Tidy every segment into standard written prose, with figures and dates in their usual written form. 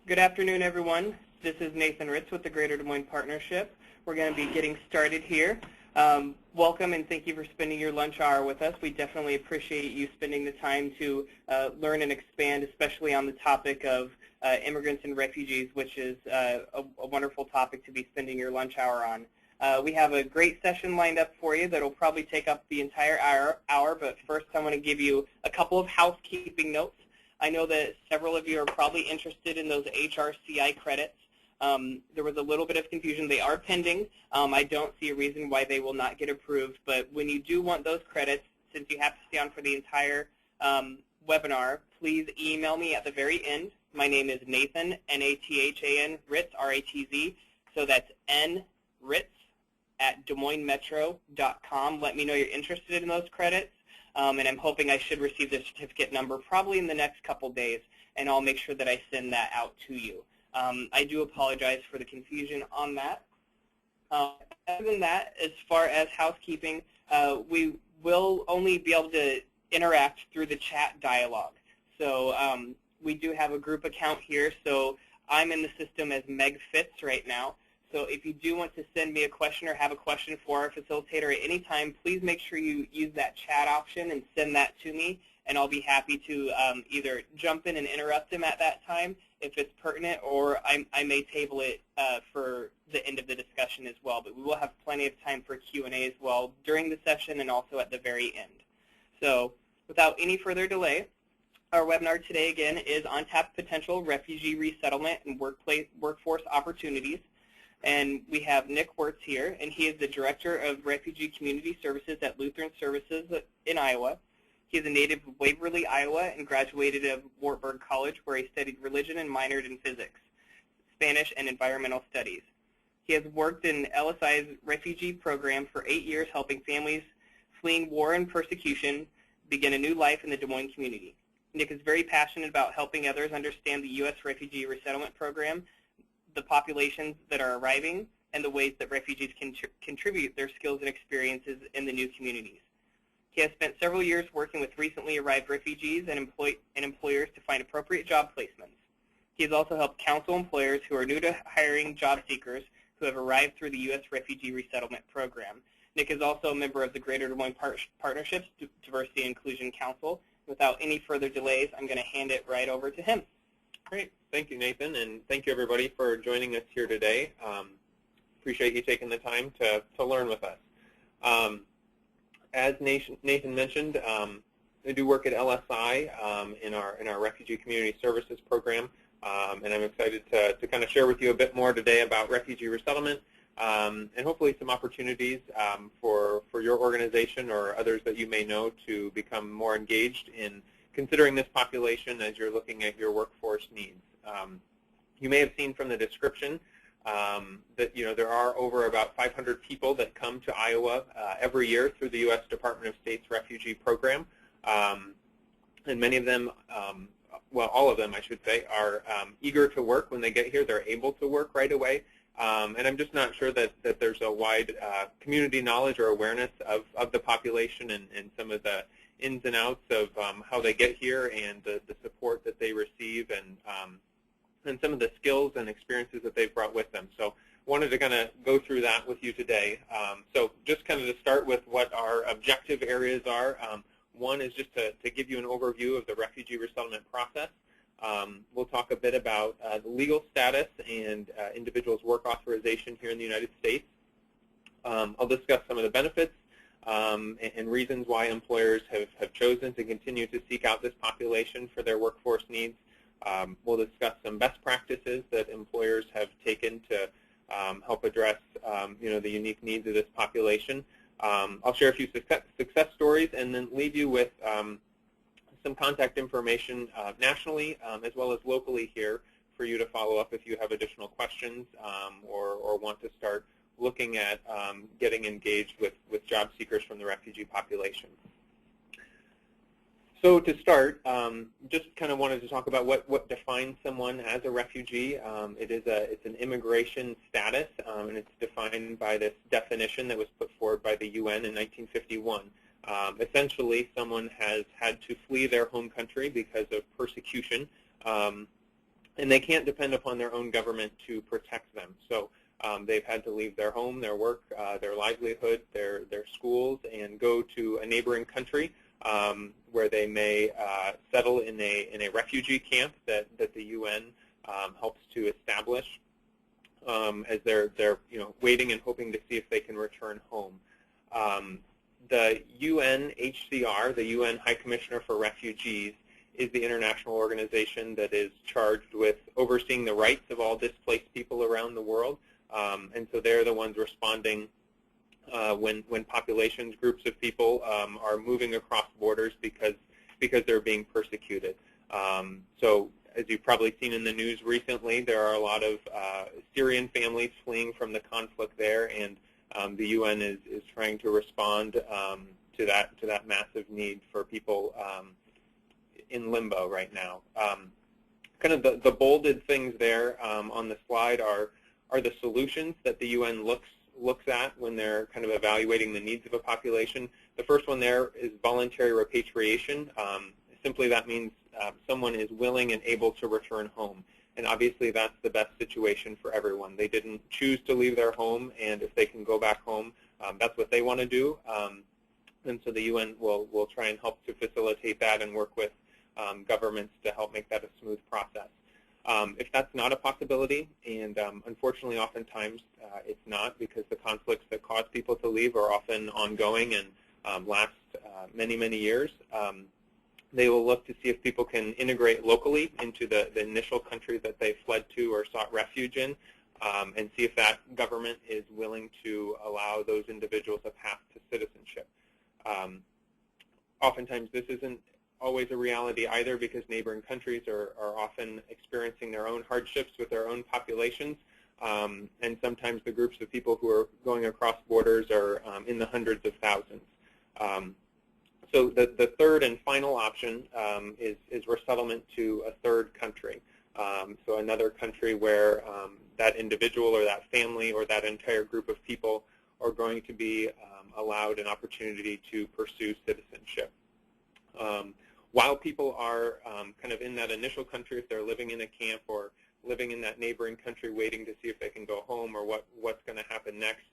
Good afternoon, everyone. This is Nathan Ritz with the Greater Des Moines Partnership. We're going to be getting started here. Welcome and thank you for spending your lunch hour with us. We definitely appreciate you spending the time to learn and expand, especially on the topic of immigrants and refugees, which is a wonderful topic to be spending your lunch hour on. We have a great session lined up for you that will probably take up the entire hour, but first I want to give you a couple of housekeeping notes. I know that several of you are probably interested in those HRCI credits. There was a little bit of confusion. They are pending. I don't see a reason why they will not get approved, but when you do want those credits, since you have to stay on for the entire webinar, please email me at the very end. My name is Nathan, N-A-T-H-A-N, Ritz, R-A-T-Z, so that's nritz at DesMoinesMetro.com. Let me know you're interested in those credits. And I'm hoping I should receive the certificate number probably in the next couple days, and I'll make sure that I send that out to you. I do apologize for the confusion on that. Other than that, as far as housekeeping, we will only be able to interact through the chat dialogue. So we do have a group account here, so I'm in the system as Meg Fitz right now. So if you do want to send me a question or have a question for our facilitator at any time, please make sure you use that chat option and send that to me, and I'll be happy to either jump in and interrupt him at that time if it's pertinent, or I may table it for the end of the discussion as well. But we will have plenty of time for Q&A as well during the session and also at the very end. So without any further delay, our webinar today again is Untapped Potential Refugee Resettlement and Workforce Opportunities. And we have Nick Wirtz here, and he is the Director of Refugee Community Services at Lutheran Services in Iowa. He is a native of Waverly, Iowa, and graduated of Wartburg College, where he studied religion and minored in physics, Spanish, and environmental studies. He has worked in LSI's refugee program for 8 years, helping families fleeing war and persecution begin a new life in the Des Moines community. Nick is very passionate about helping others understand the U.S. Refugee Resettlement Program, the populations that are arriving, and the ways that refugees can contribute their skills and experiences in the new communities. He has spent several years working with recently arrived refugees and employers to find appropriate job placements. He has also helped counsel employers who are new to hiring job seekers who have arrived through the U.S. Refugee Resettlement Program. Nick is also a member of the Greater Des Moines Partnership's Diversity and Inclusion Council. Without any further delays, I'm going to hand it right over to him. Great. Thank you, Nathan, and thank you, everybody, for joining us here today. Appreciate you taking the time to learn with us. As Nathan mentioned, I do work at LSI in our Refugee Community Services program, and I'm excited to kind of share with you a bit more today about refugee resettlement and hopefully some opportunities for your organization or others that you may know to become more engaged in considering this population as you're looking at your workforce needs. You may have seen from the description that there are over about 500 people that come to Iowa every year through the U.S. Department of State's refugee program, and many of them, well, all of them, I should say, are eager to work when they get here. They're able to work right away, and I'm just not sure that there's a wide community knowledge or awareness of the population and some of the ins and outs of how they get here and the support that they receive and some of the skills and experiences that they've brought with them. So wanted to kind of go through that with you today. So just kind of to start with what our objective areas are. One is just to give you an overview of the refugee resettlement process. We'll talk a bit about the legal status and individuals' work authorization here in the United States. I'll discuss some of the benefits and reasons why employers have chosen to continue to seek out this population for their workforce needs. We'll discuss some best practices that employers have taken to help address the unique needs of this population. I'll share a few success stories and then leave you with some contact information nationally as well as locally here for you to follow up if you have additional questions or want to start looking at getting engaged with job seekers from the refugee population. So to start, just kind of wanted to talk about what defines someone as a refugee. It's an immigration status, and it's defined by this definition that was put forward by the UN in 1951. Essentially, someone has had to flee their home country because of persecution and they can't depend upon their own government to protect them. So they've had to leave their home, their work, their livelihood, their schools, and go to a neighboring country where they may settle in a refugee camp that the UN helps to establish as they're waiting and hoping to see if they can return home. The UNHCR, the UN High Commissioner for Refugees, is the international organization that is charged with overseeing the rights of all displaced people around the world. And so they're the ones responding when populations, groups of people are moving across borders because they're being persecuted. So as you've probably seen in the news recently, there are a lot of Syrian families fleeing from the conflict there, and the UN is trying to respond to that massive need for people in limbo right now. Kind of the bolded things there on the slide are the solutions that the UN looks at when they're kind of evaluating the needs of a population. The first one there is voluntary repatriation. Simply that means someone is willing and able to return home. And obviously that's the best situation for everyone. They didn't choose to leave their home, and if they can go back home, that's what they want to do. And so the UN will try and help to facilitate that and work with governments to help make that a smooth process. If that's not a possibility, and unfortunately oftentimes it's not, because the conflicts that cause people to leave are often ongoing and last many, many years, they will look to see if people can integrate locally into the initial country that they fled to or sought refuge in, and see if that government is willing to allow those individuals a path to citizenship. Oftentimes this isn't always a reality either, because neighboring countries are often experiencing their own hardships with their own populations, and sometimes the groups of people who are going across borders are in the hundreds of thousands. So the third and final option is resettlement to a third country. So another country where that individual or that family or that entire group of people are going to be allowed an opportunity to pursue citizenship. While people are kind of in that initial country, if they're living in a camp or living in that neighboring country waiting to see if they can go home or what's going to happen next,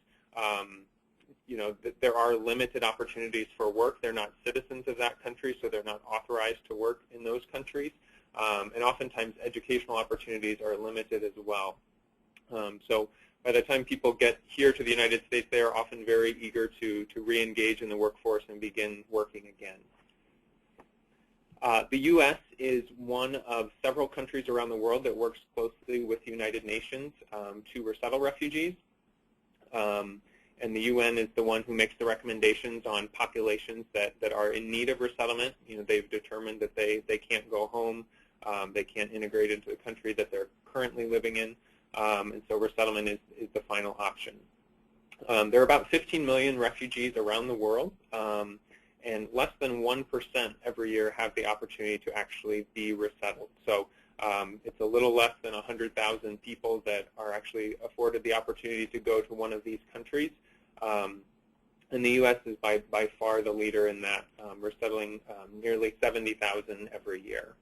there are limited opportunities for work. They're not citizens of that country, so they're not authorized to work in those countries. And oftentimes educational opportunities are limited as well. So by the time people get here to the United States, they are often very eager to re-engage in the workforce and begin working again. The U.S. is one of several countries around the world that works closely with the United Nations to resettle refugees. And the UN is the one who makes the recommendations on populations that are in need of resettlement. They've determined that they can't go home, they can't integrate into the country that they're currently living in, and so resettlement is the final option. There are about 15 million refugees around the world, and less than 1% every year have the opportunity to actually be resettled. So it's a little less than 100,000 people that are actually afforded the opportunity to go to one of these countries. And the U.S. is by far the leader in that, resettling nearly 70,000 every year.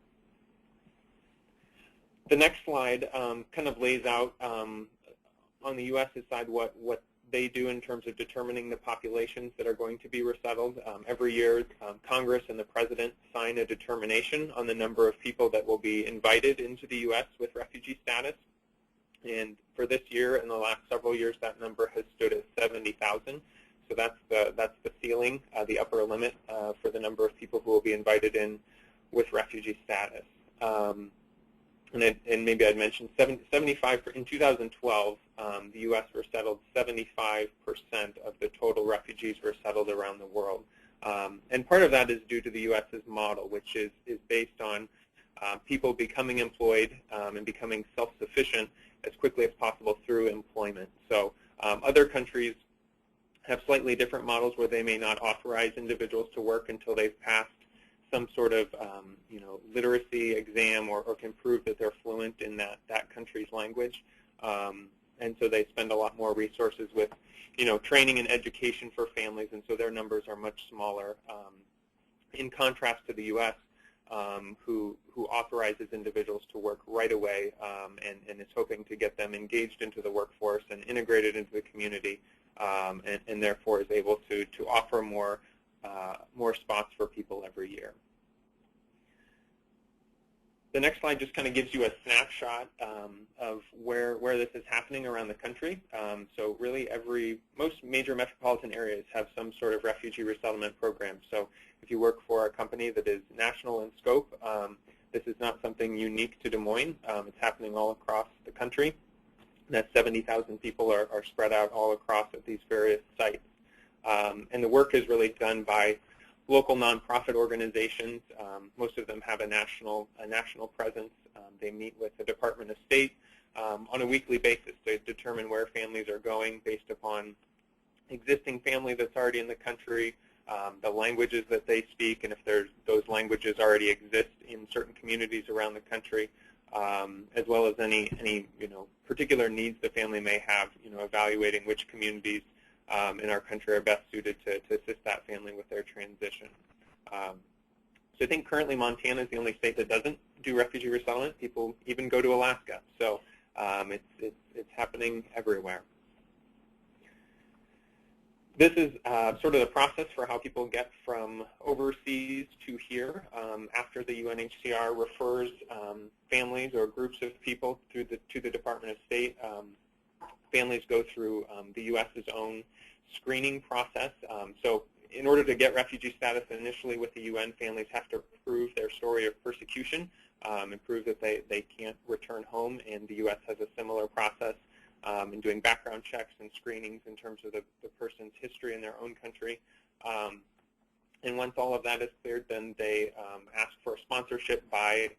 The next slide kind of lays out on the U.S.'s side what they do in terms of determining the populations that are going to be resettled. Every year, Congress and the President sign a determination on the number of people that will be invited into the U.S. with refugee status. And for this year and the last several years, that number has stood at 70,000. So that's the ceiling, the upper limit for the number of people who will be invited in with refugee status. And maybe I'd mention 75 in 2012, the U.S. resettled 75% of the total refugees resettled around the world. And part of that is due to the U.S.'s model, which is based on people becoming employed and becoming self-sufficient as quickly as possible through employment. So other countries have slightly different models where they may not authorize individuals to work until they've passed some sort of literacy exam or can prove that they're fluent in that country's language. And so they spend a lot more resources with training and education for families, and so their numbers are much smaller. In contrast to the U.S., who authorizes individuals to work right away and is hoping to get them engaged into the workforce and integrated into the community, and therefore is able to offer more spots for people every year. The next slide just kind of gives you a snapshot of where this is happening around the country. So really most major metropolitan areas have some sort of refugee resettlement program. So if you work for a company that is national in scope, this is not something unique to Des Moines. It's happening all across the country. That 70,000 people are spread out all across at these various sites. And the work is really done by local nonprofit organizations. Most of them have a national presence. They meet with the Department of State on a weekly basis to determine where families are going based upon existing family that's already in the country, the languages that they speak, and if those languages already exist in certain communities around the country, as well as any particular needs the family may have. Evaluating which communities in our country are best suited to assist that family with their transition. So I think currently Montana is the only state that doesn't do refugee resettlement. People even go to Alaska. So it's happening everywhere. This is sort of the process for how people get from overseas to here. After the UNHCR refers families or groups of people to the Department of State, families go through the U.S.'s own screening process. So in order to get refugee status initially with the UN, families have to prove their story of persecution and prove that they can't return home, and the U.S. has a similar process in doing background checks and screenings in terms of the person's history in their own country. And once all of that is cleared, then they ask for sponsorship by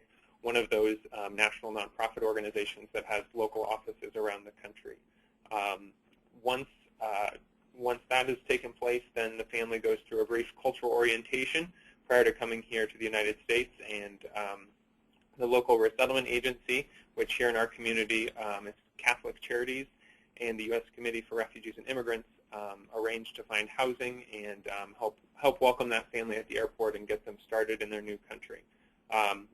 one of those national nonprofit organizations that has local offices around the country. Once that has taken place, then the family goes through a brief cultural orientation prior to coming here to the United States, and the local resettlement agency, which here in our community is Catholic Charities, and the U.S. Committee for Refugees and Immigrants arrange to find housing and help welcome that family at the airport and get them started in their new country.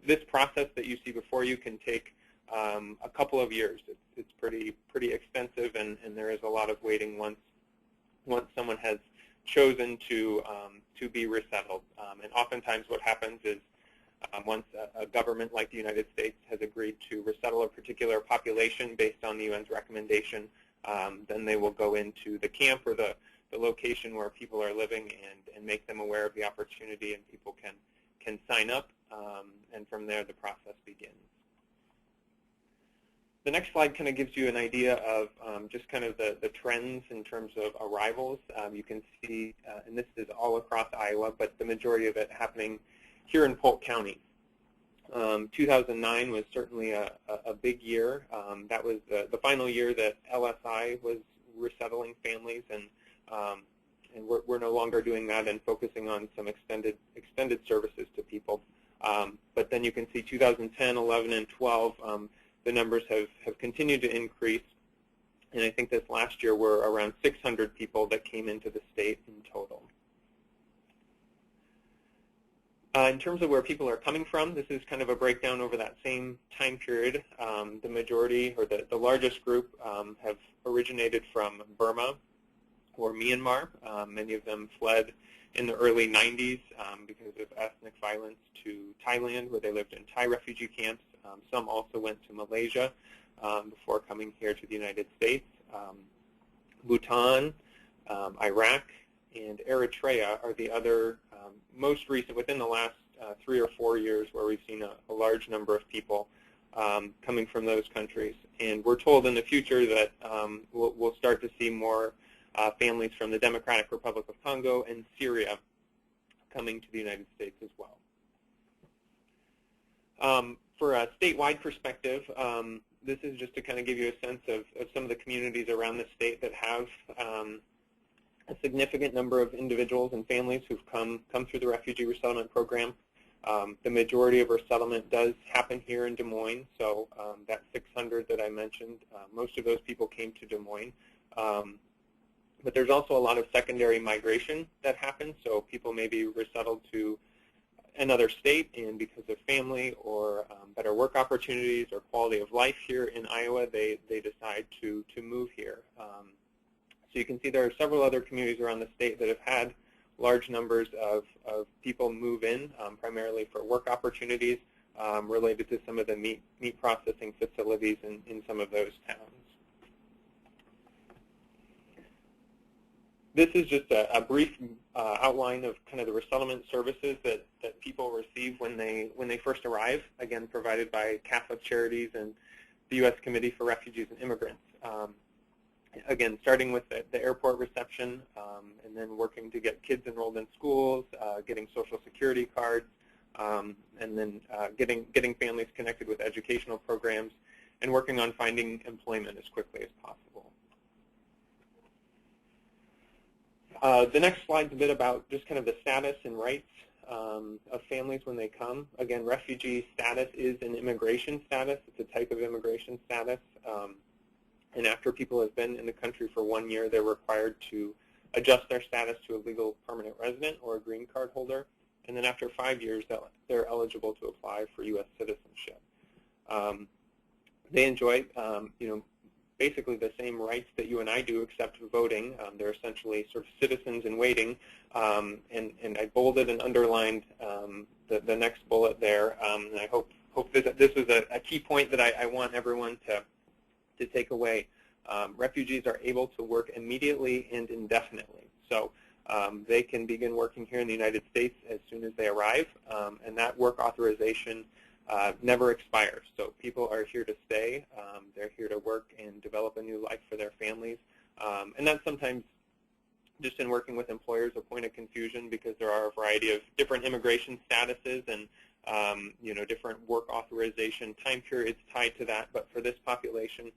This process that you see before you can take a couple of years. It's pretty extensive, and there is a lot of waiting once someone has chosen to be resettled. And oftentimes what happens is once a government like the United States has agreed to resettle a particular population based on the UN's recommendation, then they will go into the camp or the location where people are living and make them aware of the opportunity, and people can sign up, and from there the process begins. The next slide kind of gives you an idea of just kind of the trends in terms of arrivals. You can see, and this is all across Iowa, but the majority of it happening here in Polk County. 2009 was certainly a big year. That was the final year that LSI was resettling families, and we're no longer doing that and focusing on some extended services to people. But then you can see 2010, 11, and 12, the numbers have continued to increase, and I think this last year were around 600 people that came into the state in total. In terms of where people are coming from, this is kind of a breakdown over that same time period. The majority, or the largest group, have originated from Burma or Myanmar. Many of them fled in the early 90s because of ethnic violence to Thailand, where they lived in Thai refugee camps. Some also went to Malaysia before coming here to the United States. Bhutan, Iraq, and Eritrea are the other most recent, within the last 3 or 4 years, where we've seen a large number of people coming from those countries. And we're told in the future that we'll start to see more families from the Democratic Republic of Congo and Syria coming to the United States as well. For a statewide perspective, this is just to kind of give you a sense of some of the communities around the state that have a significant number of individuals and families who've come through the Refugee Resettlement Program. The majority of resettlement does happen here in Des Moines, so that 600 that I mentioned, most of those people came to Des Moines. But there's also a lot of secondary migration that happens, so people may be resettled to another state, and because of family or better work opportunities or quality of life here in Iowa, they decide to move here. So you can see there are several other communities around the state that have had large numbers of people move in, primarily for work opportunities related to some of the meat processing facilities in some of those towns. This is just a brief outline of kind of the resettlement services that people receive when they first arrive, again, provided by Catholic Charities and the U.S. Committee for Refugees and Immigrants. Again, starting with the airport reception, and then working to get kids enrolled in schools, getting Social Security cards, and then getting families connected with educational programs, and working on finding employment as quickly as possible. The next slide is a bit about just kind of the status and rights of families when they come. Again, refugee status is an immigration status. It's a type of immigration status. And after people have been in the country for 1 year, they're required to adjust their status to a legal permanent resident or a green card holder. And then after 5 years, they're eligible to apply for U.S. citizenship. They enjoy, basically the same rights that you and I do, except voting. They're essentially sort of citizens in waiting. And I bolded and underlined the next bullet there. And I hope this is a key point that I want everyone to take away. Refugees are able to work immediately and indefinitely. So they can begin working here in the United States as soon as they arrive, and that work authorization never expires. So people are here to stay. They're here to work and develop a new life for their families. And that's sometimes, just in working with employers, a point of confusion, because there are a variety of different immigration statuses and different work authorization time periods tied to that. But for this population,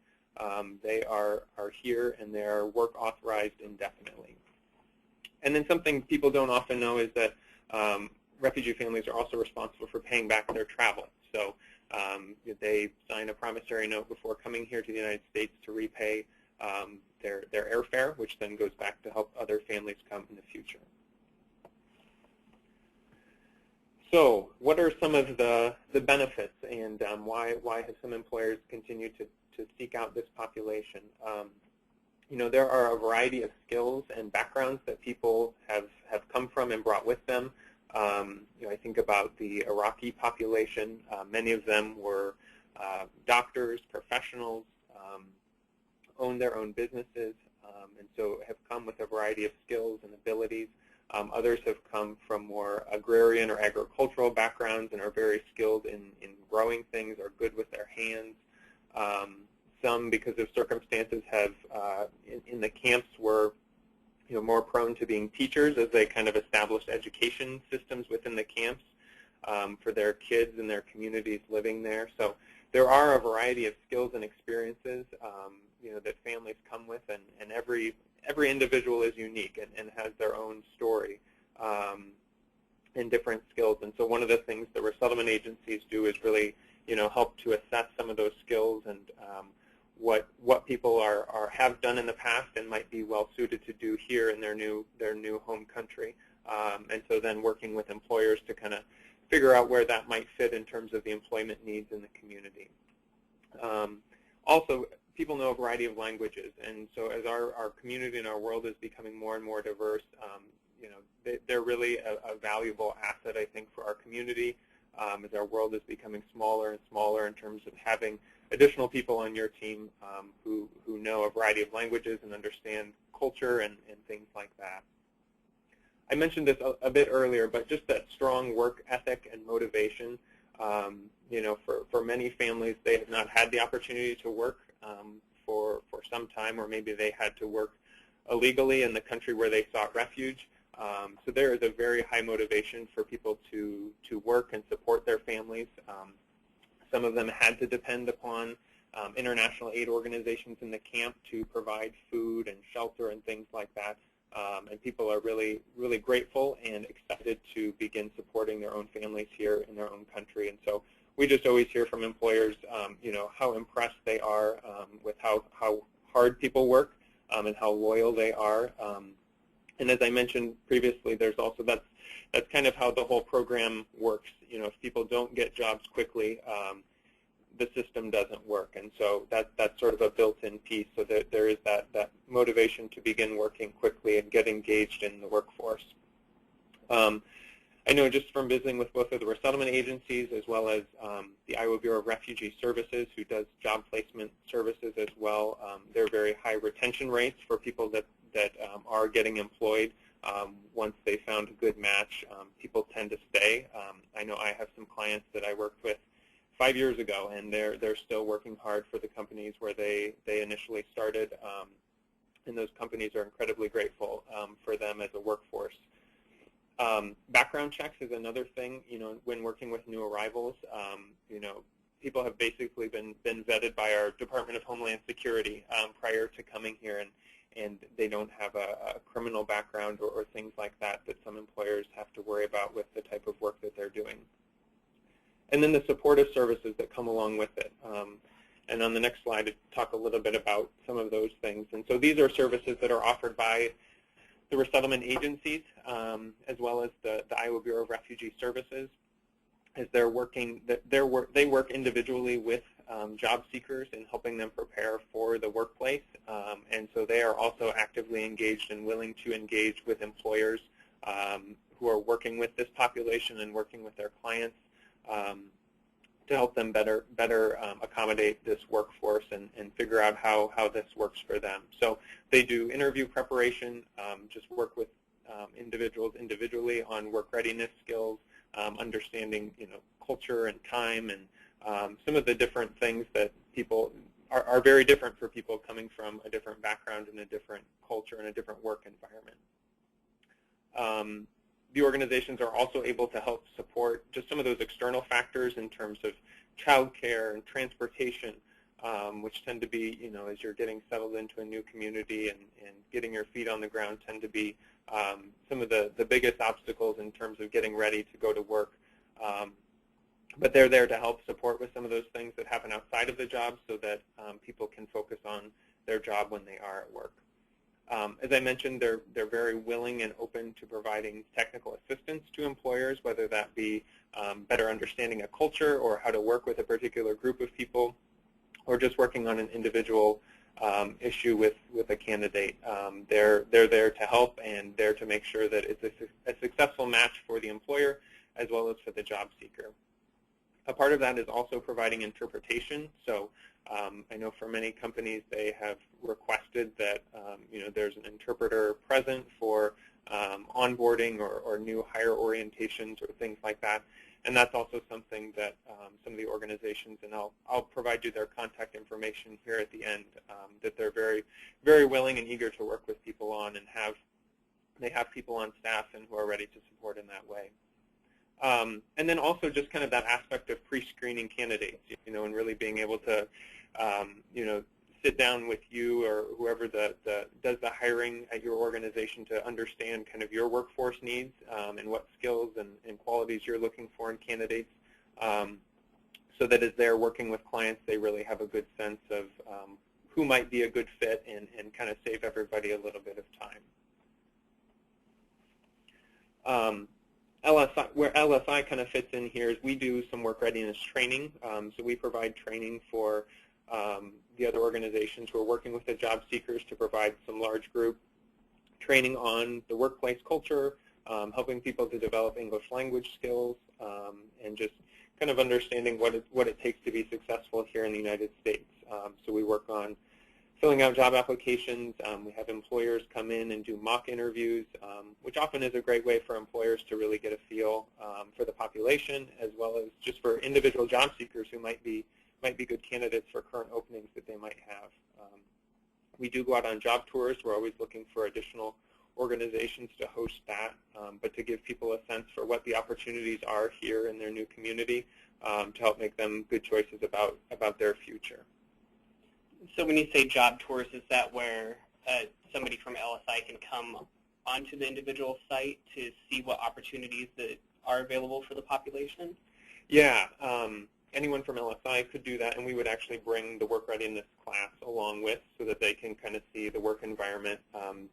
they are here and they are work authorized indefinitely. And then something people don't often know is that refugee families are also responsible for paying back their travel. So they sign a promissory note before coming here to the United States to repay their airfare, which then goes back to help other families come in the future. So what are some of the benefits, and why have some employers continued to seek out this population? There are a variety of skills and backgrounds that people have come from and brought with them. I think about the Iraqi population. Many of them were doctors, professionals, owned their own businesses, and so have come with a variety of skills and abilities. Others have come from more agrarian or agricultural backgrounds and are very skilled in growing things, are good with their hands. Some, because of circumstances, have in the camps were more prone to being teachers, as they kind of established education systems within the camps for their kids and their communities living there. So there are a variety of skills and experiences that families come with, and every individual is unique and has their own story and different skills. And so one of the things the resettlement agencies do is really help to assess some of those skills and what people have done in the past and might be well suited to do here in their new home country. And so then working with employers to kind of figure out where that might fit in terms of the employment needs in the community. Also, people know a variety of languages, and so as our community and our world is becoming more and more diverse, they're really a valuable asset, I think, for our community as our world is becoming smaller and smaller in terms of having additional people on your team who know a variety of languages and understand culture and things like that. I mentioned this a bit earlier, but just that strong work ethic and motivation. For many families, they have not had the opportunity to work for some time, or maybe they had to work illegally in the country where they sought refuge. So there is a very high motivation for people to work and support their families. Some of them had to depend upon international aid organizations in the camp to provide food and shelter and things like that. And people are really, really grateful and excited to begin supporting their own families here in their own country. And so we just always hear from employers, how impressed they are with how hard people work and how loyal they are. And as I mentioned previously, there's also that's kind of how the whole program works. If people don't get jobs quickly, the system doesn't work, and so that's sort of a built-in piece, so that there is that motivation to begin working quickly and get engaged in the workforce. I know just from visiting with both of the resettlement agencies as well as the Iowa Bureau of Refugee Services, who does job placement services as well, there are very high retention rates for people that are getting employed. Once they found a good match, people tend to stay. I know I have some clients that I worked with 5 years ago, and they're still working hard for the companies where they initially started, and those companies are incredibly grateful for them as a workforce. Background checks is another thing. When working with new arrivals, people have basically been vetted by our Department of Homeland Security prior to coming here, and they don't have a criminal background or things like that some employers have to worry about with the type of work that they're doing. And then the supportive services that come along with it. And on the next slide, I talk a little bit about some of those things. And so these are services that are offered by the resettlement agencies, as well as the Iowa Bureau of Refugee Services, as they work individually with job seekers in helping them prepare for the workplace. And so they are also actively engaged and willing to engage with employers who are working with this population and working with their clients to help them better accommodate this workforce and figure out how this works for them. So they do interview preparation, just work with individuals individually on work readiness skills, understanding culture and time, and some of the different things that people are very different for people coming from a different background and a different culture and a different work environment. The organizations are also able to help support just some of those external factors in terms of childcare and transportation, which tend to be, as you're getting settled into a new community and getting your feet on the ground, tend to be some of the biggest obstacles in terms of getting ready to go to work. But they're there to help support with some of those things that happen outside of the job so that people can focus on their job when they are at work. As I mentioned, they're very willing and open to providing technical assistance to employers, whether that be better understanding a culture or how to work with a particular group of people, or just working on an individual issue with a candidate. They're there to help and there to make sure that it's a successful match for the employer as well as for the job seeker. A part of that is also providing interpretation. So I know for many companies they have requested that there's an interpreter present for onboarding or new hire orientations or things like that. And that's also something that some of the organizations, and I'll provide you their contact information here at the end, that they're very, very willing and eager to work with people on, and they have people on staff and who are ready to support in that way. And then also just kind of that aspect of pre-screening candidates, and really being able to, sit down with you or whoever does the hiring at your organization to understand kind of your workforce needs and what skills and qualities you're looking for in candidates, so that as they're working with clients, they really have a good sense of who might be a good fit and kind of save everybody a little bit of time. LSI, where LSI kind of fits in here is we do some work readiness training. So we provide training for the other organizations who are working with the job seekers to provide some large group training on the workplace culture, helping people to develop English language skills, and just kind of understanding what it takes to be successful here in the United States. So we work on filling out job applications. We have employers come in and do mock interviews, which often is a great way for employers to really get a feel for the population, as well as just for individual job seekers who might be good candidates for current openings that they might have. We do go out on job tours. We're always looking for additional organizations to host that, but to give people a sense for what the opportunities are here in their new community, to help make them good choices about their future. So when you say job tours, is that where somebody from LSI can come onto the individual site to see what opportunities that are available for the population? Yeah. anyone from LSI could do that, and we would actually bring the work readiness class along with so that they can kind of see the work environment,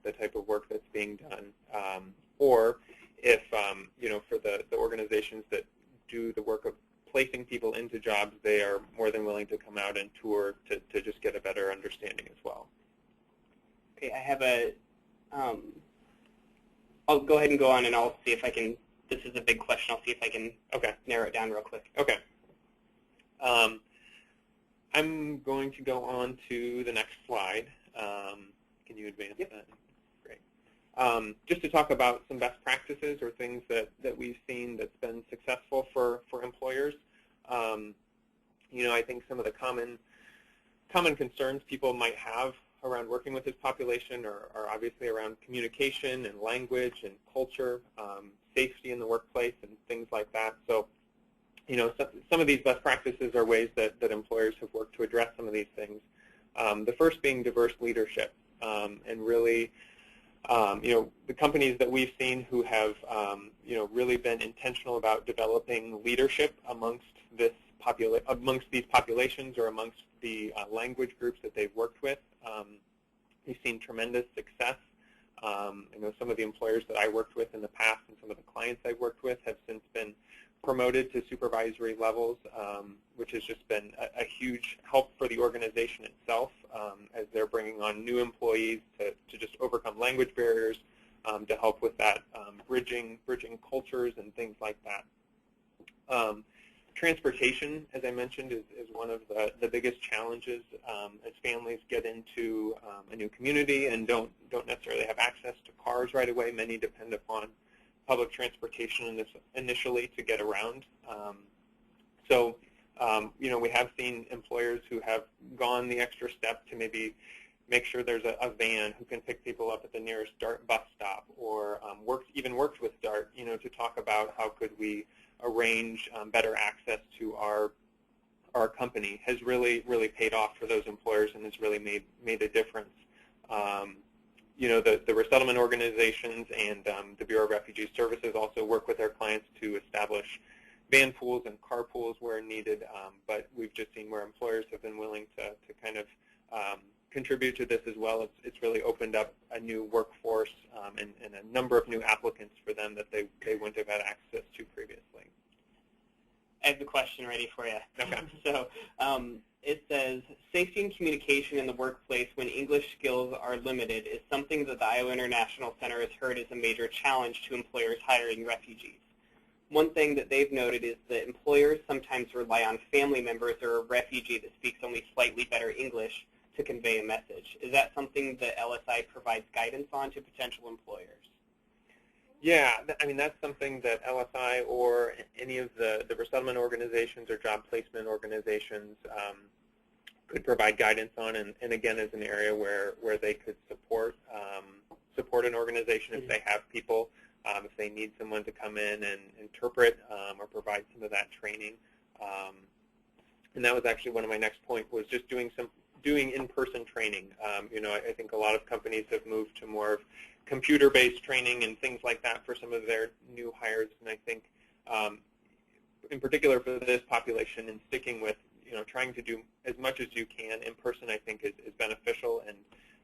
the type of work that's being done. Or if, for the organizations that do the work of placing people into jobs, they are more than willing to come out and tour to just get a better understanding as well. Okay, I have I'll go ahead and go on, and I'll see if I can, this is a big question, I'll see if I can narrow it down real quick. Okay. I'm going to go on to the next slide. Can you advance that? Great. Just to talk about some best practices or things that we've seen that's been successful for employers. I think some of the common concerns people might have around working with this population are obviously around communication and language and culture, safety in the workplace and things like that. So, some of these best practices are ways that employers have worked to address some of these things. The first being diverse leadership, and really, the companies that we've seen who have, really been intentional about developing leadership amongst these populations or amongst the language groups that they've worked with. We've seen tremendous success. I know some of the employers that I worked with in the past and some of the clients I've worked with have since been promoted to supervisory levels, which has just been a huge help for the organization itself as they're bringing on new employees to just overcome language barriers, to help with that bridging cultures and things like that. Transportation, as I mentioned, is one of the biggest challenges as families get into a new community and don't necessarily have access to cars right away. Many depend upon public transportation initially to get around. We have seen employers who have gone the extra step to maybe make sure there's a van who can pick people up at the nearest DART bus stop, or worked with DART, to talk about how could we arrange better access to our company. Has really paid off for those employers and has really made a difference. The resettlement organizations and the Bureau of Refugee Services also work with their clients to establish van pools and car pools where needed, but we've just seen where employers have been willing to kind of contribute to this as well. It's really opened up a new workforce and a number of new applicants for them that they wouldn't have had access to previously. I have the question ready for you. Okay. So it says, safety and communication in the workplace when English skills are limited is something that the Iowa International Center has heard is a major challenge to employers hiring refugees. One thing that they've noted is that employers sometimes rely on family members or a refugee that speaks only slightly better English to convey a message. Is that something that LSI provides guidance on to potential employers? Yeah, that's something that LSI or any of the resettlement organizations or job placement organizations could provide guidance on, and again, is an area where they could support an organization if they have people, if they need someone to come in and interpret or provide some of that training. And that was actually one of my next point, was just doing in-person training. I think a lot of companies have moved to more of computer-based training and things like that for some of their new hires, and I think in particular for this population, and sticking with trying to do as much as you can in person, I think is beneficial, and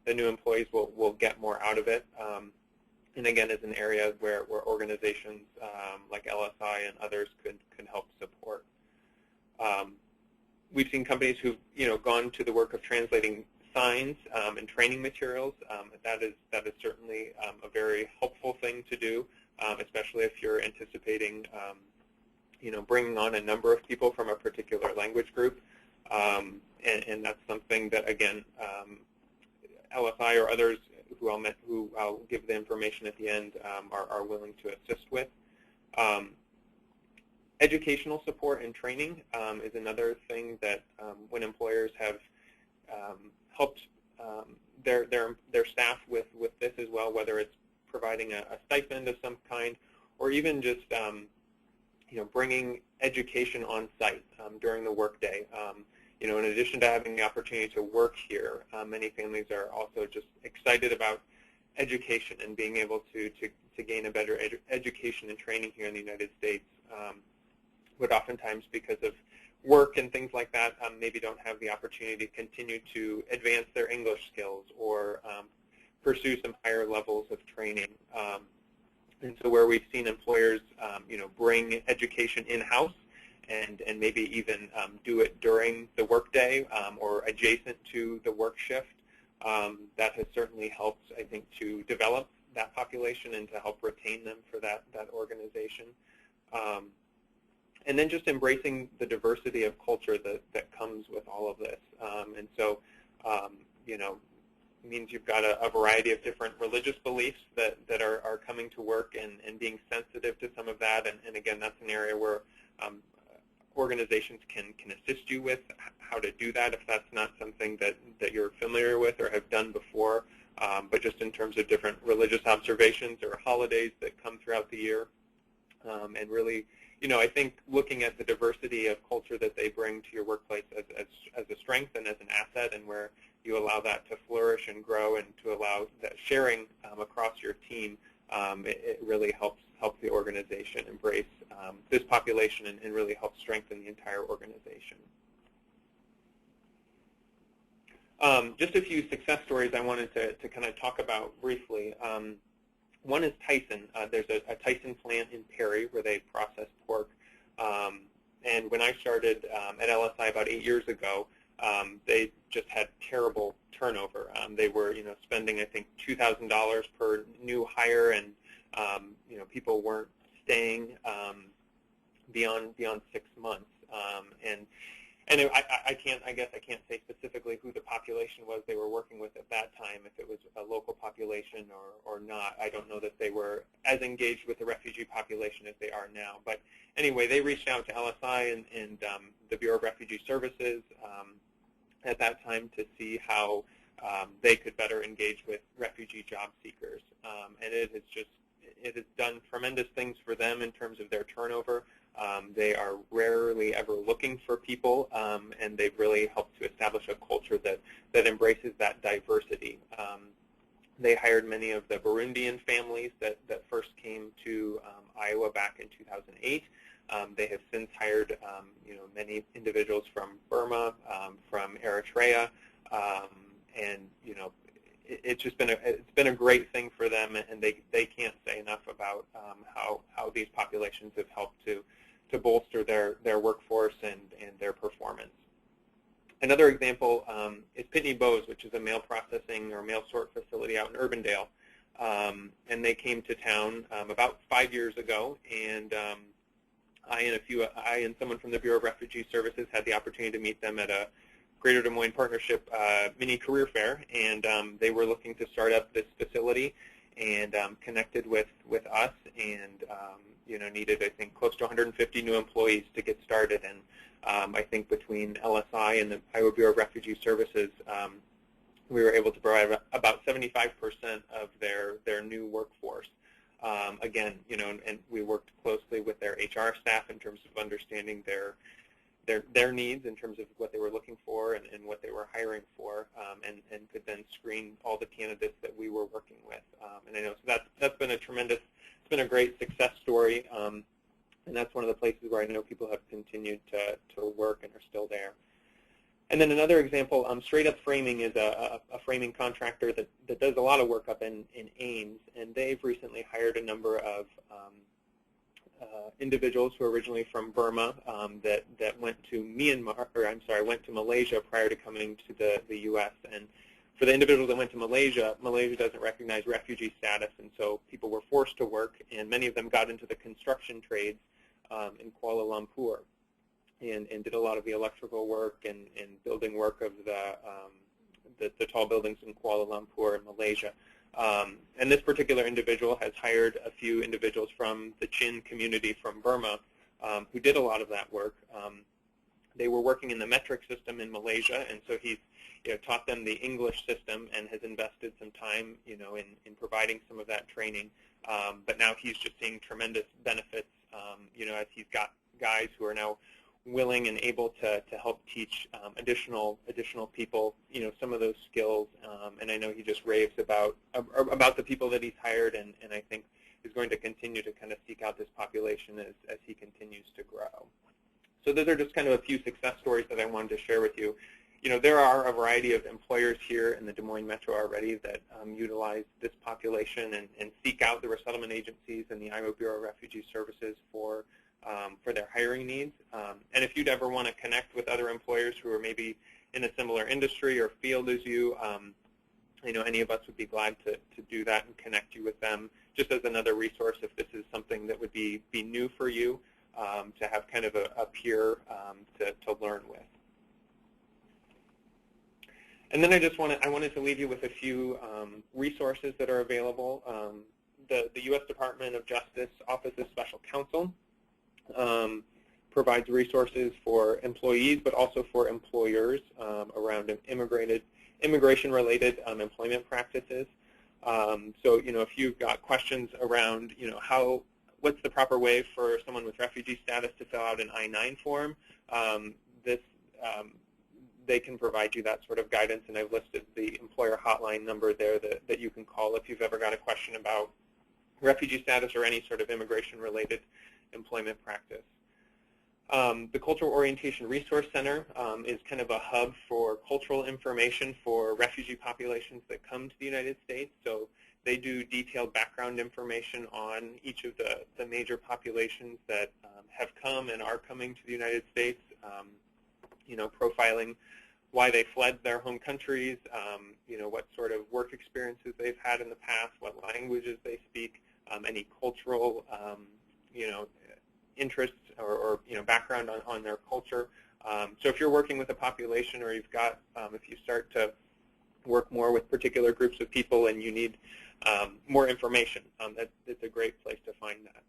the new employees will get more out of it. And again, is an area where organizations like LSI and others could help support. We've seen companies who've gone to the work of translating signs and training materials. That is certainly a very helpful thing to do, especially if you're anticipating bringing on a number of people from a particular language group. And that's something that, again, LSI or others who I'll give the information at the end are willing to assist with. Educational support and training is another thing that when employers have helped their staff with this as well, whether it's providing a stipend of some kind, or even just bringing education on site during the workday. In addition to having the opportunity to work here, many families are also just excited about education and being able to gain a better education and training here in the United States. But oftentimes, because of work and things like that maybe don't have the opportunity to continue to advance their English skills or pursue some higher levels of training. And so where we've seen employers, bring education in-house and maybe even do it during the workday or adjacent to the work shift, that has certainly helped, I think, to develop that population and to help retain them for that organization. And then just embracing the diversity of culture that comes with all of this. And so, means you've got a variety of different religious beliefs that are coming to work and being sensitive to some of that. And again, that's an area where organizations can assist you with how to do that if that's not something that you're familiar with or have done before. But just in terms of different religious observations or holidays that come throughout the year. And really, I think looking at the diversity of culture that they bring to your workplace as a strength and as an asset, and where you allow that to flourish and grow and to allow that sharing across your team, it really helps the organization embrace this population and really help strengthen the entire organization. Just a few success stories I wanted to kind of talk about briefly. One is Tyson. There's a Tyson plant in Perry where they process pork. And when I started at LSI about 8 years ago, they just had terrible turnover. They were, spending, I think, $2,000 per new hire, and people weren't staying beyond 6 months. And I guess I can't say specifically who the population was they were working with at that time, if it was a local population or not. I don't know that they were as engaged with the refugee population as they are now. But anyway, they reached out to LSI and the Bureau of Refugee Services at that time to see how they could better engage with refugee job seekers. And it has done tremendous things for them in terms of their turnover. They are rarely ever looking for people, and they've really helped to establish a culture that embraces that diversity. They hired many of the Burundian families that first came to Iowa back in 2008. They have since hired many individuals from Burma, from Eritrea, and it's been a great thing for them, and they can't say enough about how these populations have helped to bolster their workforce and their performance. Another example is Pitney Bowes, which is a mail processing or mail sort facility out in Urbandale, and they came to town about 5 years ago, and I and someone from the Bureau of Refugee Services had the opportunity to meet them at a Greater Des Moines Partnership mini career fair, and they were looking to start up this facility, and connected with us, and needed, I think, close to 150 new employees to get started. And I think between LSI and the Iowa Bureau of Refugee Services, we were able to provide about 75% of their new workforce. Again, and we worked closely with their HR staff in terms of understanding their needs in terms of what they were looking for and what they were hiring for, and could then screen all the candidates that we were working with. And I know so that's been it's been a great success story, and that's one of the places where I know people have continued to work and are still there. And then another example, Straight Up Framing is a framing contractor that does a lot of work up in Ames, and they've recently hired a number of individuals who are originally from Burma that went to went to Malaysia prior to coming to the U.S. And for the individuals that went to Malaysia, Malaysia doesn't recognize refugee status, and so people were forced to work, and many of them got into the construction trades in Kuala Lumpur, and did a lot of the electrical work and building work of the tall buildings in Kuala Lumpur in Malaysia. And this particular individual has hired a few individuals from the Chin community from Burma who did a lot of that work. They were working in the metric system in Malaysia, and so he's taught them the English system and has invested some time in providing some of that training. But now he's just seeing tremendous benefits as he's got guys who are now willing and able to help teach additional people, some of those skills. And I know he just raves about the people that he's hired, and I think is going to continue to kind of seek out this population as he continues to grow. So those are just kind of a few success stories that I wanted to share with you. You know, there are a variety of employers here in the Des Moines Metro already that utilize this population and seek out the resettlement agencies and the Iowa Bureau of Refugee Services for their hiring needs. And if you'd ever want to connect with other employers who are maybe in a similar industry or field as you, know, any of us would be glad to do that and connect you with them, just as another resource if this is something that would be new for you, to have kind of a peer to learn with. And then I wanted to leave you with a few resources that are available. The U.S. Department of Justice Office of Special Counsel provides resources for employees, but also for employers around immigration-related employment practices. So, you know, if you've got questions around, you know, what's the proper way for someone with refugee status to fill out an I-9 form, they can provide you that sort of guidance, and I've listed the employer hotline number there that you can call if you've ever got a question about refugee status or any sort of immigration-related employment practice. The Cultural Orientation Resource Center is kind of a hub for cultural information for refugee populations that come to the United States. So they do detailed background information on each of the major populations that have come and are coming to the United States, you know, profiling why they fled their home countries, you know, what sort of work experiences they've had in the past, what languages they speak, any cultural, you know, interests or you know, background on their culture. So if you're working with a population, or you've got, if you start to work more with particular groups of people and you need more information, it's a great place to find that.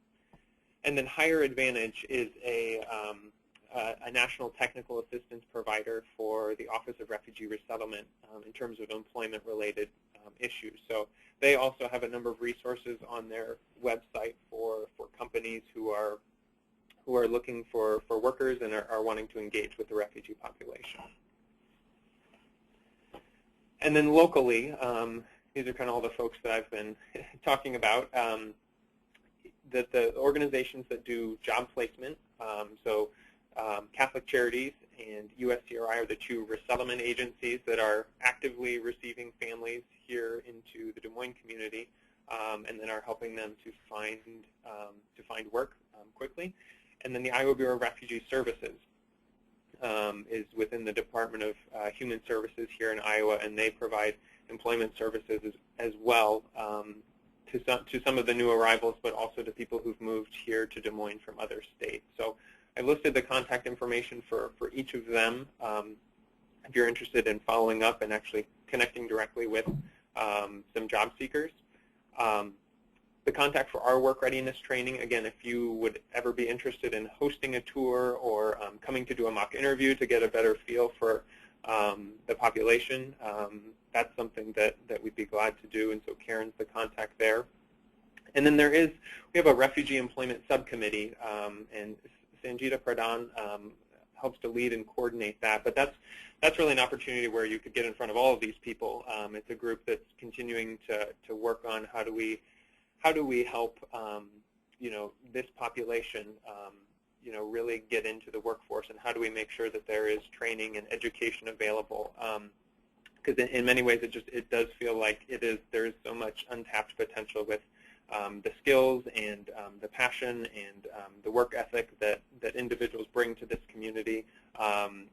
And then Higher Advantage is a national technical assistance provider for the Office of Refugee Resettlement in terms of employment-related issues. So they also have a number of resources on their website for companies who are looking for workers and are wanting to engage with the refugee population. And then locally, these are kind of all the folks that I've been talking about, the organizations that do job placement, so Catholic Charities and USCRI are the two resettlement agencies that are actively receiving families here into the Des Moines community, and then are helping them to find work quickly. And then the Iowa Bureau of Refugee Services is within the Department of Human Services here in Iowa, and they provide employment services as well to some of the new arrivals, but also to people who've moved here to Des Moines from other states. So I've listed the contact information for each of them if you're interested in following up and actually connecting directly with some job seekers. The contact for our work readiness training, again, if you would ever be interested in hosting a tour or coming to do a mock interview to get a better feel for the population, that's something that we'd be glad to do, and so Karen's the contact there. And then we have a refugee employment subcommittee, and Sanjita Pradhan helps to lead and coordinate that, but that's really an opportunity where you could get in front of all of these people. It's a group that's continuing to work on how do we help you know, this population you know, really get into the workforce, and how do we make sure that there is training and education available, because in many ways it does feel like there is so much untapped potential with the skills and the passion and the work ethic that individuals bring to this community.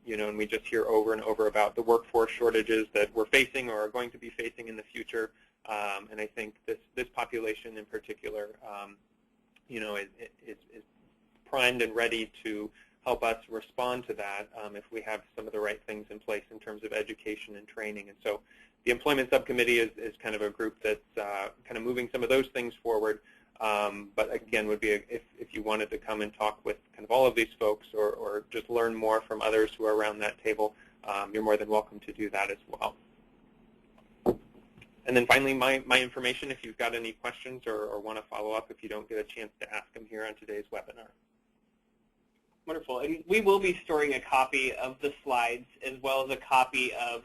You know, and we just hear over and over about the workforce shortages that we're facing or are going to be facing in the future. And I think this population in particular, you know, is primed and ready to help us respond to that if we have some of the right things in place in terms of education and training. And so the Employment Subcommittee is kind of a group that's kind of moving some of those things forward. But again, would be if you wanted to come and talk with kind of all of these folks, or just learn more from others who are around that table, you're more than welcome to do that as well. And then finally, my information, if you've got any questions or want to follow up if you don't get a chance to ask them here on today's webinar. Wonderful. And we will be storing a copy of the slides as well as a copy of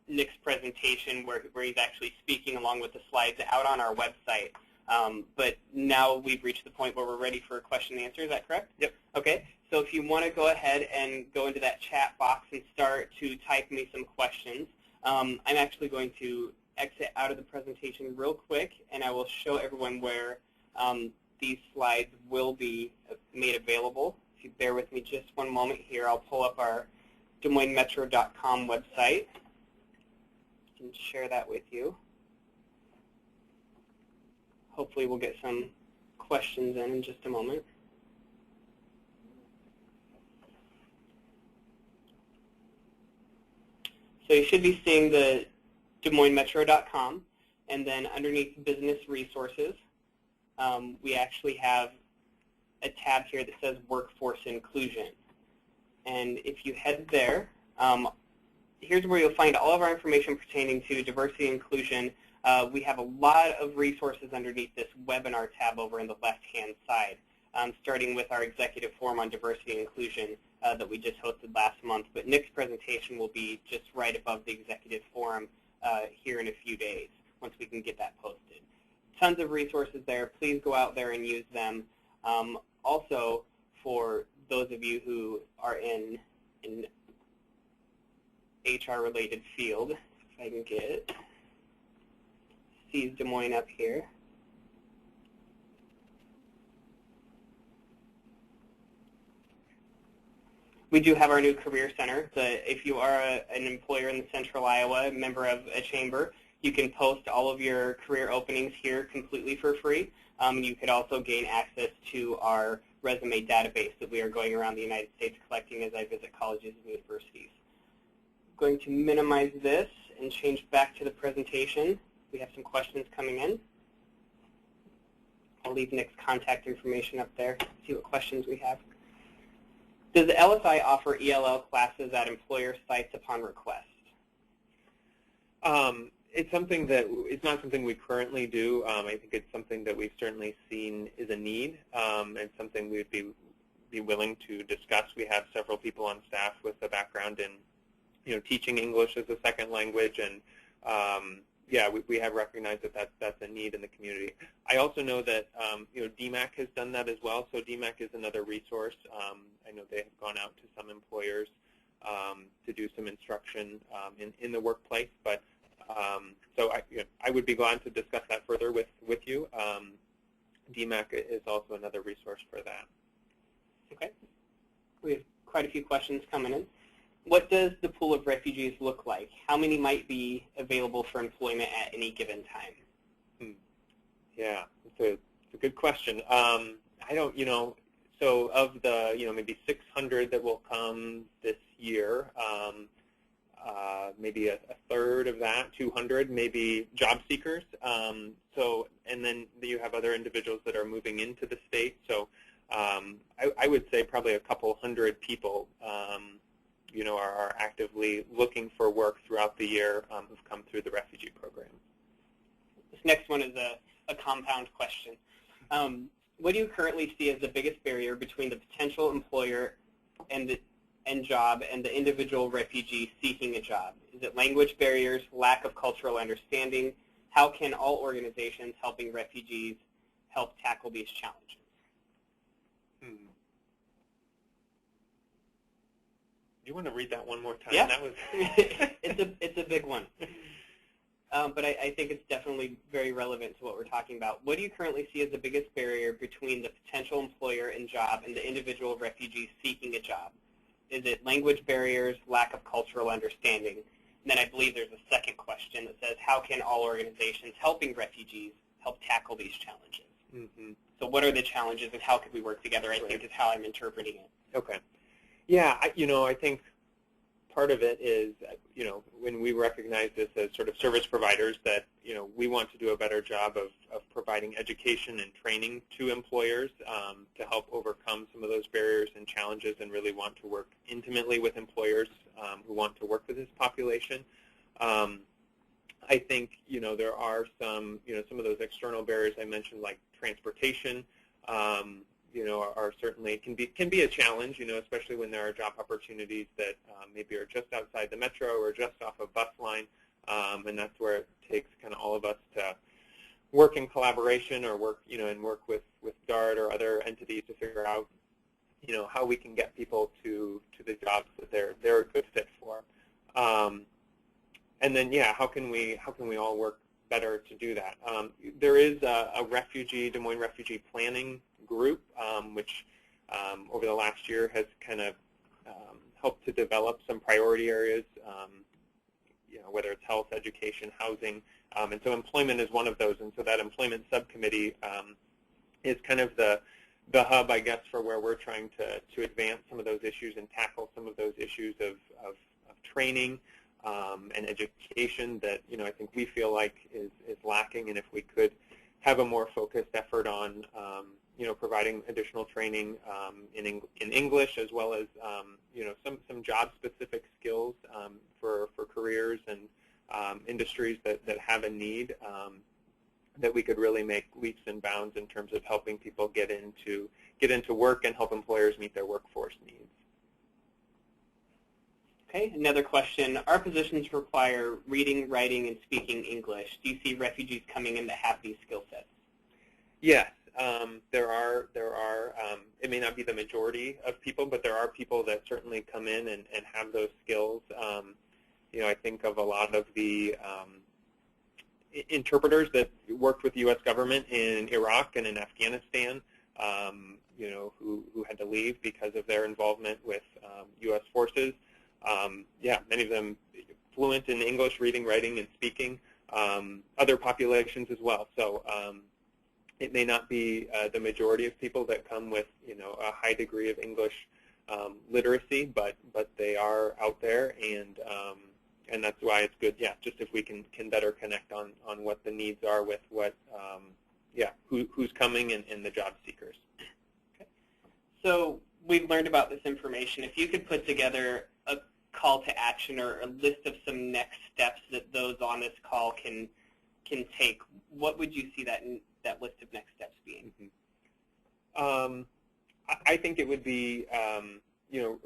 Nick's presentation where he's actually speaking along with the slides out on our website. But now we've reached the point where we're ready for a question and answer. Is that correct? Yep. Okay. So if you want to go ahead and go into that chat box and start to type me some questions, I'm actually going to exit out of the presentation real quick, and I will show everyone where these slides will be made available. If you bear with me just one moment here, I'll pull up our DesMoinesMetro.com website and share that with you. Hopefully we'll get some questions in just a moment. So you should be seeing the DesMoinesMetro.com, and then underneath Business Resources, we actually have a tab here that says Workforce Inclusion. And if you head there, here's where you'll find all of our information pertaining to diversity and inclusion. We have a lot of resources underneath this webinar tab over in the left-hand side, starting with our executive forum on diversity and inclusion that we just hosted last month. But Nick's presentation will be just right above the executive forum here in a few days once we can get that posted. Tons of resources there. Please go out there and use them. Also, for those of you who are in an HR-related field, if I can get Steve Des Moines up here. We do have our new Career Center. So if you are an employer in Central Iowa, a member of a chamber, you can post all of your career openings here completely for free. You could also gain access to our resume database that we are going around the United States collecting as I visit colleges and universities. I'm going to minimize this and change back to the presentation. We have some questions coming in. I'll leave Nick's contact information up there, see what questions we have. Does the LSI offer ELL classes at employer sites upon request? It's something that it's not something we currently do. I think it's something that we've certainly seen is a need, and something we'd be willing to discuss. We have several people on staff with a background in, teaching English as a second language, and yeah, we have recognized that that's a need in the community. I also know that DMAC has done that as well. So DMAC is another resource. I know they have gone out to some employers to do some instruction in the workplace. But so I would be glad to discuss that further with you. DMAC is also another resource for that. Okay. We have quite a few questions coming in. What does the pool of refugees look like? How many might be available for employment at any given time? Yeah, it's a good question. I don't, so of the, maybe 600 that will come this year, maybe a third of that, 200, maybe job seekers. And then you have other individuals that are moving into the state. So I would say probably a couple hundred people are actively looking for work throughout the year who've come through the refugee program. This next one is a compound question. What do you currently see as the biggest barrier between the potential employer and job and the individual refugee seeking a job? Is it language barriers, lack of cultural understanding? How can all organizations helping refugees help tackle these challenges? Do you want to read that one more time? Yeah, that was it's a big one. But I think it's definitely very relevant to what we're talking about. What do you currently see as the biggest barrier between the potential employer and job and the individual refugee seeking a job? Is it language barriers, lack of cultural understanding? And then I believe there's a second question that says, how can all organizations helping refugees help tackle these challenges? Mm-hmm. So what are the challenges and how could we work together, I think is how I'm interpreting it. Okay. Yeah, I think part of it is, when we recognize this as sort of service providers that, we want to do a better job of providing education and training to employers to help overcome some of those barriers and challenges and really want to work intimately with employers who want to work with this population. I think, there are some of those external barriers I mentioned, like transportation, are certainly can be a challenge, especially when there are job opportunities that maybe are just outside the metro or just off a bus line, and that's where it takes kind of all of us to work in collaboration or work, and work with DART or other entities to figure out, how we can get people to the jobs that they're a good fit for. And then, how can we all work better to do that? There is a Des Moines Refugee Planning Group, which over the last year has kind of helped to develop some priority areas, whether it's health, education, housing, and so employment is one of those. And so that employment subcommittee is kind of the hub, I guess, for where we're trying to advance some of those issues and tackle some of those issues of training and education that, I think we feel like is lacking. And if we could have a more focused effort on, providing additional training in English, as well as, some job-specific skills for careers and industries that have a need, that we could really make leaps and bounds in terms of helping people get into work and help employers meet their workforce needs. Okay, another question. Our positions require reading, writing, and speaking English. Do you see refugees coming in that have these skill sets? Yes, there are. It may not be the majority of people, but there are people that certainly come in and have those skills. I think of a lot of the interpreters that worked with the U.S. government in Iraq and in Afghanistan, who had to leave because of their involvement with U.S. forces. Many of them fluent in English, reading, writing, and speaking. Other populations as well. So it may not be the majority of people that come with, a high degree of English literacy, but they are out there, and that's why it's good, just if we can better connect on what the needs are with what, who's coming and the job seekers. Okay. So we've learned about this information. If you could put together a call to action or a list of some next steps that those on this call can take, what would you see that list of next steps being? Mm-hmm. I think it would be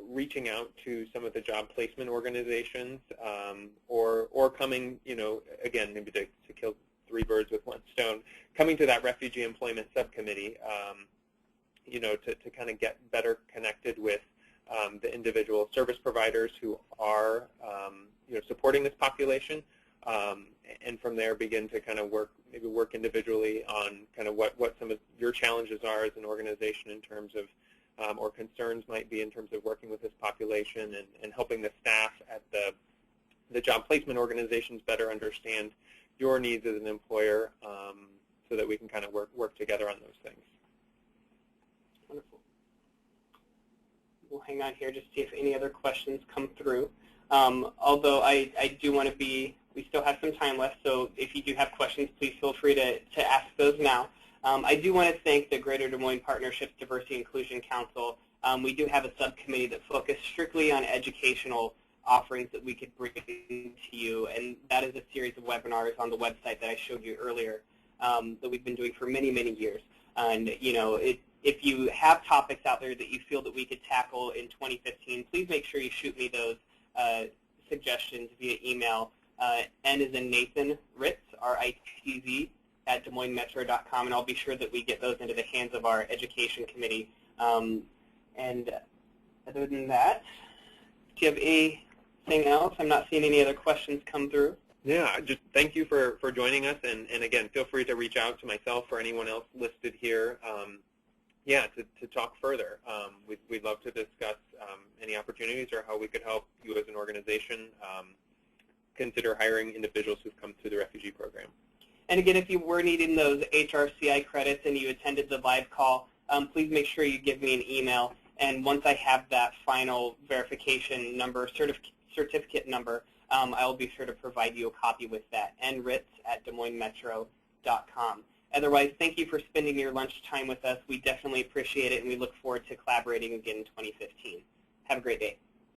reaching out to some of the job placement organizations, or coming, again, maybe to kill three birds with one stone, coming to that refugee employment subcommittee, to kind of get better connected with the individual service providers who are, supporting this population, and from there begin to kind of work individually on kind of what some of your challenges are as an organization in terms of, or concerns might be in terms of working with this population, and helping the staff at the job placement organizations better understand your needs as an employer, so that we can kind of work together on those things. Wonderful. We'll hang on here just to see if any other questions come through. Although I do want to we still have some time left, so if you do have questions, please feel free to ask those now. I do want to thank the Greater Des Moines Partnership's Diversity Inclusion Council. We do have a subcommittee that focuses strictly on educational offerings that we could bring to you, and that is a series of webinars on the website that I showed you earlier that we've been doing for many, many years. And if you have topics out there that you feel that we could tackle in 2015, please make sure you shoot me those suggestions via email. N is in Nathan Ritz, R-I-T-Z, at DesMoinesMetro.com, and I'll be sure that we get those into the hands of our education committee. And other than that, do you have anything else? I'm not seeing any other questions come through. Yeah, just thank you for joining us, and again, feel free to reach out to myself or anyone else listed here, to talk further. We'd love to discuss any opportunities or how we could help you as an organization consider hiring individuals who've come through the refugee program. And again, if you were needing those HRCI credits and you attended the live call, please make sure you give me an email. And once I have that final verification number, certificate number, I'll be sure to provide you a copy with that. nritz@DesMoinesMetro.com. Otherwise, thank you for spending your lunchtime with us. We definitely appreciate it, and we look forward to collaborating again in 2015. Have a great day.